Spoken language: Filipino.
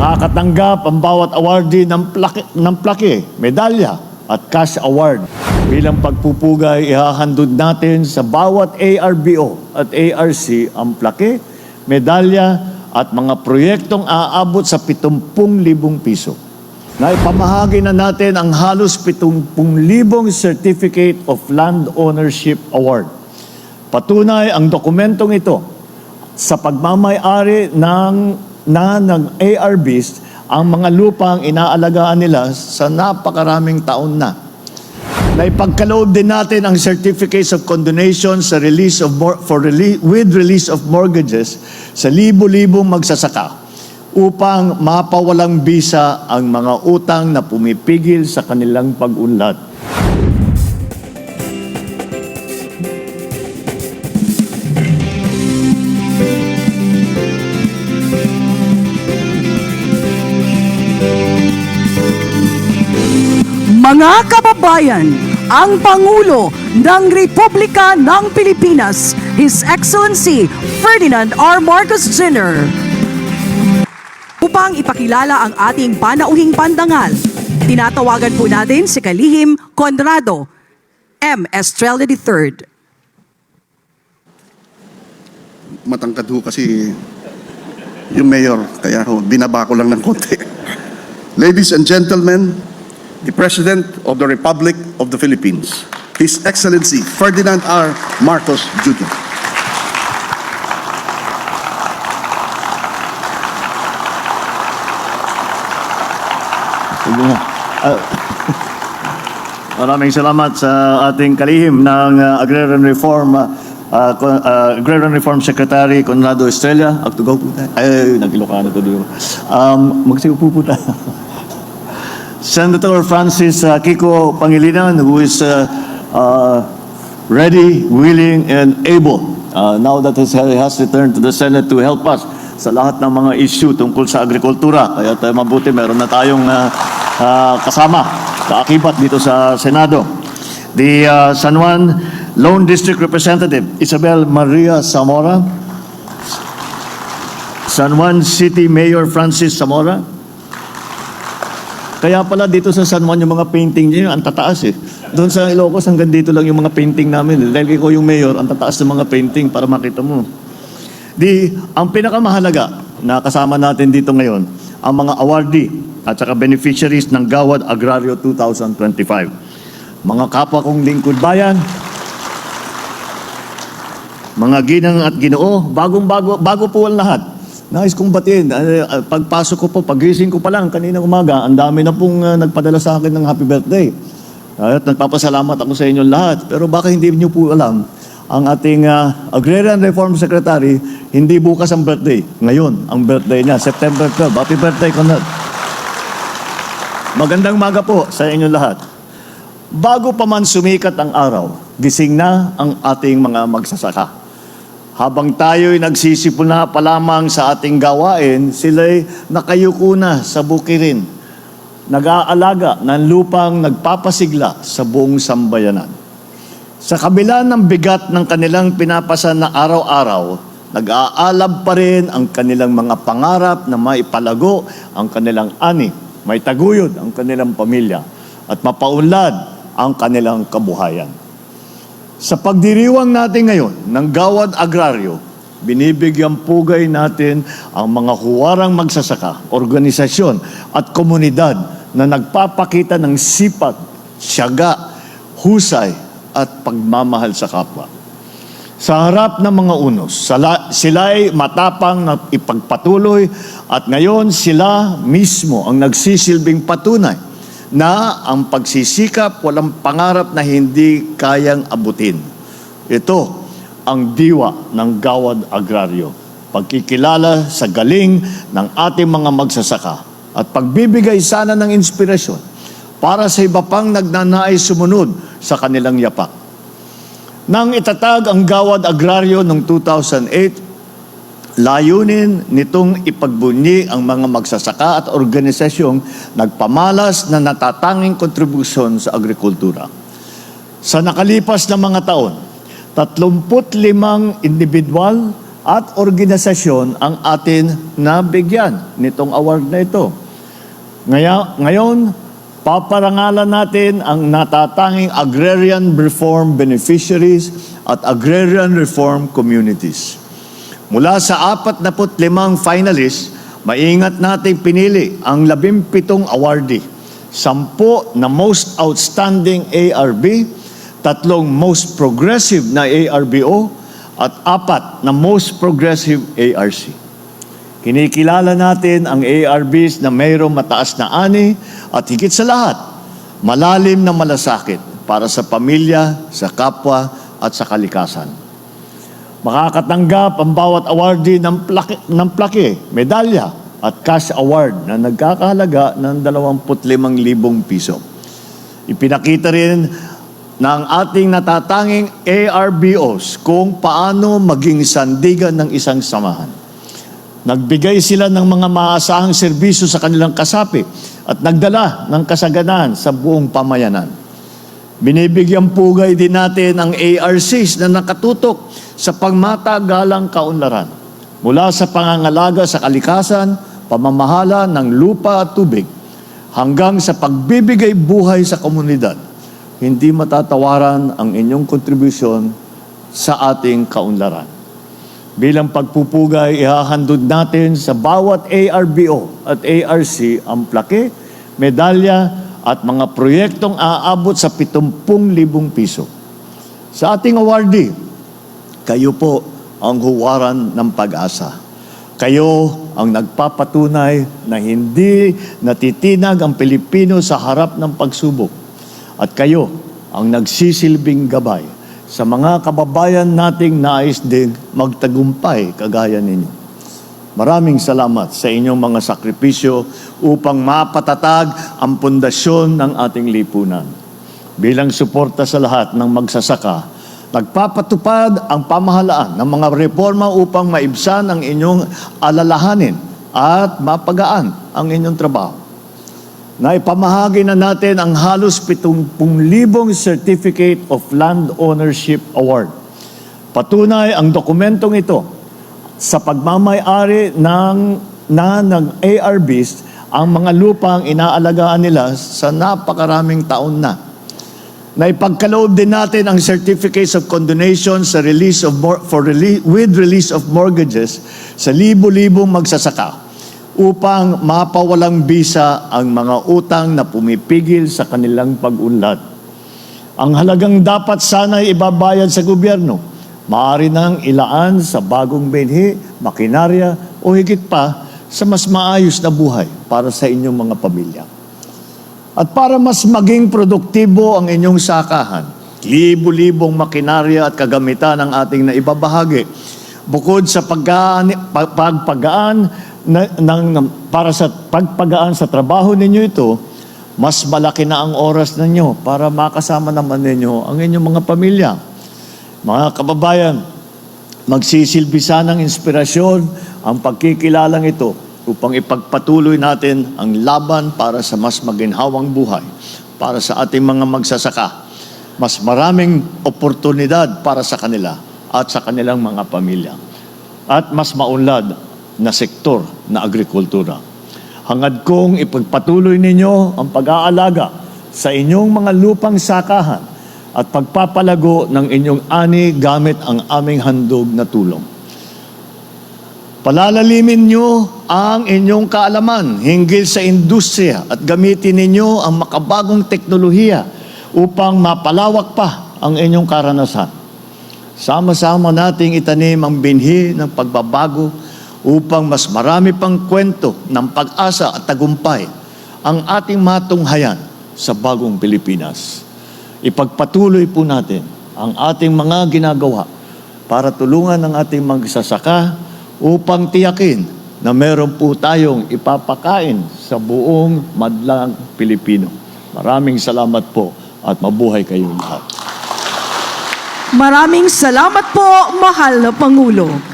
Makakatanggap ang bawat awardee ng plaque, medalya at cash award. Bilang pagpupugay, ihahandog natin sa bawat ARBO at ARC ang plaque, medalya at mga proyektong aabot sa 70,000 piso. Naipamahagi na natin ang halos 70,000 Certificate of Land Ownership Award. Patunay ang dokumentong ito sa pagmamay-ari ng ARBs ang mga lupang inaalagaan nila sa napakaraming taon na. Naipagkaloob din natin ang certificates of condonation sa with release of mortgages sa libo-libong magsasaka upang mapawalang bisa ang mga utang na pumipigil sa kanilang pag-unlad. Mga kababayan, ang Pangulo ng Republika ng Pilipinas, His Excellency Ferdinand R. Marcos Jr. Upang ipakilala ang ating panauhing pandangal, tinatawagan po natin si Kalihim Conrado M. Estrella III. Matangkad ho kasi yung mayor, kaya ho, binaba ko lang ng konti. Ladies and gentlemen, the President of the Republic of the Philippines, His Excellency Ferdinand R. Marcos Jr. Maraming salamat sa ating kalihim ng Agrarian Reform Secretary Conrado Estrella. Agtugaw po tayo. Ay, nag-Ilocano to doon. Magsiupo po tayo. Senator Francis Kiko Pangilinan, who is ready, willing, and able now that he has returned to the Senate to help us sa lahat ng mga issue tungkol sa agrikultura. Kaya mabuti meron na tayong kasama, kaakibat dito sa Senado. The San Juan Lone District Representative, Isabel Maria Zamora. San Juan City Mayor Francis Zamora. Kaya pala dito sa San Juan yung mga painting niyo, ang tataas eh. Doon sa Ilocos hanggang dito lang yung mga painting namin. Dahil ko yung mayor, ang tataas ng mga painting para makita mo. Ang pinakamahalaga na kasama natin dito ngayon, ang mga awardee at saka beneficiaries ng Gawad Agrario 2025. Mga kapwa kong lingkod bayan, mga ginang at ginoo, bago po ang lahat. Nais kong batiin. Pagpasok ko po, pagising ko pa lang, kaninang umaga, ang dami na pong nagpadala sa akin ng happy birthday. At nagpapasalamat ako sa inyong lahat. Pero baka hindi niyo po alam, ang ating Agrarian Reform Secretary, hindi bukas ang birthday. Ngayon, ang birthday niya, September 12. Happy birthday, Conrad. Magandang umaga po sa inyong lahat. Bago pa man sumikat ang araw, gising na ang ating mga magsasaka. Habang tayo'y nagsisipuna pa lamang sa ating gawain, sila'y nakayuko na sa bukirin, nag-aalaga ng lupang nagpapasigla sa buong sambayanan. Sa kabila ng bigat ng kanilang pinapasan na araw-araw, nag-aalab pa rin ang kanilang mga pangarap na maipalago ang kanilang ani, may taguyod ang kanilang pamilya, at mapaunlad ang kanilang kabuhayan. Sa pagdiriwang natin ngayon ng Gawad Agrario, binibigyan pugay natin ang mga huwarang magsasaka, organisasyon at komunidad na nagpapakita ng sipag, tiyaga, husay at pagmamahal sa kapwa. Sa harap ng mga unos, sila'y matapang na ipagpatuloy at ngayon sila mismo ang nagsisilbing patunay na ang pagsisikap walang pangarap na hindi kayang abutin. Ito ang diwa ng Gawad Agrario. Pagkikilala sa galing ng ating mga magsasaka at pagbibigay sana ng inspirasyon para sa iba pang nagnanais sumunod sa kanilang yapak. Nang itatag ang Gawad Agrario noong 2008, layunin nitong ipagbunyi ang mga magsasaka at organisasyong nagpamalas na natatanging kontribusyon sa agrikultura. Sa nakalipas na mga taon, 35 individual at organisasyon ang atin nabigyan nitong award na ito. Ngayon, paparangalan natin ang natatanging agrarian reform beneficiaries at agrarian reform communities. Mula sa 45 finalists, maingat nating pinili ang 17 awardee, 10 na most outstanding ARB, 3 most progressive na ARBO, at 4 na most progressive ARC. Kinikilala natin ang ARBs na mayroong mataas na ani at higit sa lahat, malalim na malasakit para sa pamilya, sa kapwa at sa kalikasan. Makakatanggap ang bawat awardee ng plaque, medalya at cash award na nagkakahalaga ng 25,000 piso. Ipinakita rin ng ating natatanging ARBOs kung paano maging sandigan ng isang samahan. Nagbigay sila ng mga maasahang serbisyo sa kanilang kasapi at nagdala ng kasaganan sa buong pamayanan. Binibigyan pugay din natin ang ARCs na nakatutok sa pangmatagalang kaunlaran. Mula sa pangangalaga sa kalikasan, pamamahala ng lupa at tubig, hanggang sa pagbibigay buhay sa komunidad. Hindi matatawaran ang inyong kontribusyon sa ating kaunlaran. Bilang pagpupugay, ihahandog natin sa bawat ARBO at ARC ang plaque, medalya at mga proyektong aabot sa 70,000 piso. Sa ating awardee, kayo po ang huwaran ng pag-asa. Kayo ang nagpapatunay na hindi natitinag ang Pilipino sa harap ng pagsubok. At kayo ang nagsisilbing gabay sa mga kababayan nating nais din magtagumpay kagaya ninyo. Maraming salamat sa inyong mga sakripisyo upang mapatatag ang pundasyon ng ating lipunan. Bilang suporta sa lahat ng magsasaka, nagpapatupad ang pamahalaan ng mga reforma upang maibsan ang inyong alalahanin at mapagaan ang inyong trabaho. Naipamahagi na natin ang halos 70,000 Certificate of Land Ownership Award. Patunay ang dokumentong ito sa pagmamay-ari ng ARBs ang mga lupang inaalagaan nila sa napakaraming taon na. Naipagkaloob din natin ang Certificates of Condonation sa with release of mortgages sa libo-libong magsasaka upang mapawalang bisa ang mga utang na pumipigil sa kanilang pag-unlad. Ang halagang dapat sana'y ibabayad sa gobyerno, maaari nang ilaan sa bagong binhi, makinarya o higit pa sa mas maayos na buhay para sa inyong mga pamilya. At para mas maging produktibo ang inyong sakahan, libo-libong makinarya at kagamitan ang ating naibabahagi. Bukod sa para sa pagpagaan sa trabaho ninyo ito, mas malaki na ang oras ninyo para makasama naman ninyo ang inyong mga pamilya. Mga kababayan, magsisilbi sanang inspirasyon ang pagkikilalang ito upang ipagpatuloy natin ang laban para sa mas maginhawang buhay para sa ating mga magsasaka. Mas maraming oportunidad para sa kanila at sa kanilang mga pamilya. At mas maunlad na sektor na agrikultura. Hangad kong ipagpatuloy ninyo ang pag-aalaga sa inyong mga lupang sakahan at pagpapalago ng inyong ani gamit ang aming handog na tulong. Palalalimin nyo ang inyong kaalaman hinggil sa industriya at gamitin ninyo ang makabagong teknolohiya upang mapalawak pa ang inyong karanasan. Sama-sama nating itanim ang binhi ng pagbabago upang mas marami pang kwento ng pag-asa at tagumpay ang ating matunghayan sa bagong Pilipinas. Ipagpatuloy po natin ang ating mga ginagawa para tulungan ang ating magsasaka upang tiyakin na meron po tayong ipapakain sa buong madlang Pilipino. Maraming salamat po at mabuhay kayong lahat. Maraming salamat po, mahal na Pangulo.